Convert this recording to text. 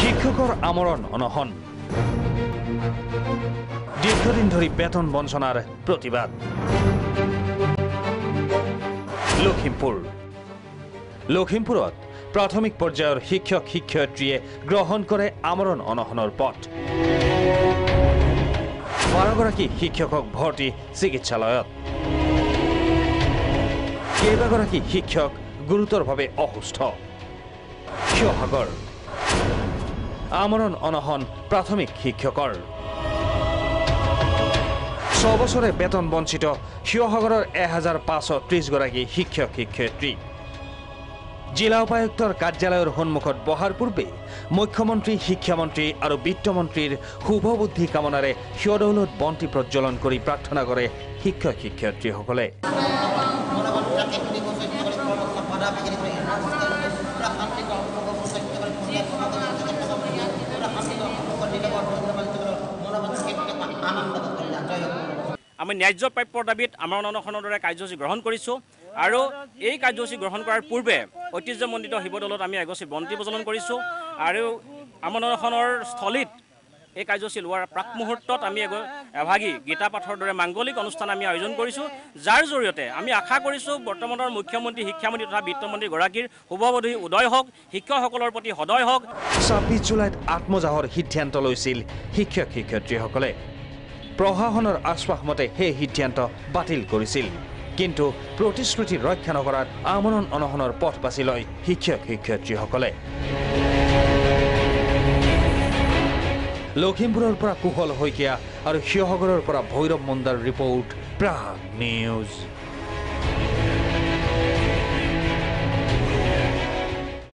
শিক্ষকৰ আমৰণ অনশন দীৰ্ঘদিন ধৰি বেতন বঞ্চনাৰ প্ৰতিবাদ লখিমপুৰত প্ৰাথমিক পৰ্যায়ৰ শিক্ষক শিক্ষয়িত্ৰীয়ে গ্ৰহণ কৰে আমৰণ অনশনৰ পথ 12 গৰাকী শিক্ষকক ভৰ্তি চিকিৎসালয়ত কেইবাগৰাকী শিক্ষক গুৰুতৰভাৱে অসুস্থ শিৱসাগৰ আমৰণ অনশন প্ৰাথমিক শিক্ষকৰ 6 বছৰে বেতন বঞ্চিত শিৱসাগৰৰ 1530 গৰাকী শিক্ষক শিক্ষয়িত্ৰী জিলা উপায়ুক্তৰ কাৰ্যালয়ৰ সন্মুখত বহাৰ পূৰ্বে মুখ্যমন্ত্ৰী শিক্ষামন্ত্ৰী আৰু বিত্তমন্ত্ৰীৰ শুভবুদ্ধি কামনাৰে শিৱদৌলত বন্তি প্ৰজ্বলন কৰি প্ৰাৰ্থনা কৰে শিক্ষক শিক্ষয়িত্ৰীসকলে আমি ন্যায্য প্ৰাপ্যৰ দাবীত আমৰণ অনশনৰ দৰে কাৰ্যসূচী গ্ৰহণ কৰিছোঁ আৰু এই কাৰ্যসূচী গ্ৰহণ কৰাৰ পূৰ্বে ঐতিহ্যমণ্ডিত শিৱদৌলত আমি এগছি বন্তি প্ৰজ্বলন কৰিছোঁ আৰু আমৰণ অনশনৰ স্থলীত এই কাৰ্যসূচী লোৱাৰ প্ৰাক মুহূৰ্তত আমি এভাগী গীতা পাঠৰ দৰে মাংগলিক অনুষ্ঠান আমি আয়োজন কৰিছোঁ যাৰ জৰিয়তে আমি আশা কৰিছোঁ বৰ্তমানৰ মুখ্যমন্ত্ৰী শিক্ষামন্ত্ৰী তথা বিত্তমন্ত্ৰী গৰাকীৰ শুভবুদ্ধি উদয় হওক শিক্ষকসকলৰ প্ৰতি সদয় হওক 26 জুলাইত আত্মজাহৰ সিদ্ধান্ত লৈছিল শিক্ষক শিক্ষয়িত্ৰীসকলে প্ৰশাসনৰ আশ্বাস মতে সেই সিদ্ধান্ত বাতিল কৰিছিল কিন্তু প্ৰতিশ্ৰুতি ৰক্ষা নকৰাত আমৰণ অনশনৰ পথ বাছি লয় শিক্ষক শিক্ষয়িত্ৰীসকলে লখিমপুৰৰ পৰা কুশল শইকীয়া আৰু শিৱসাগৰৰ পৰা ভৈৰৱ মুণ্ডাৰ ৰিপৰ্ট প্ৰাগ নিউজ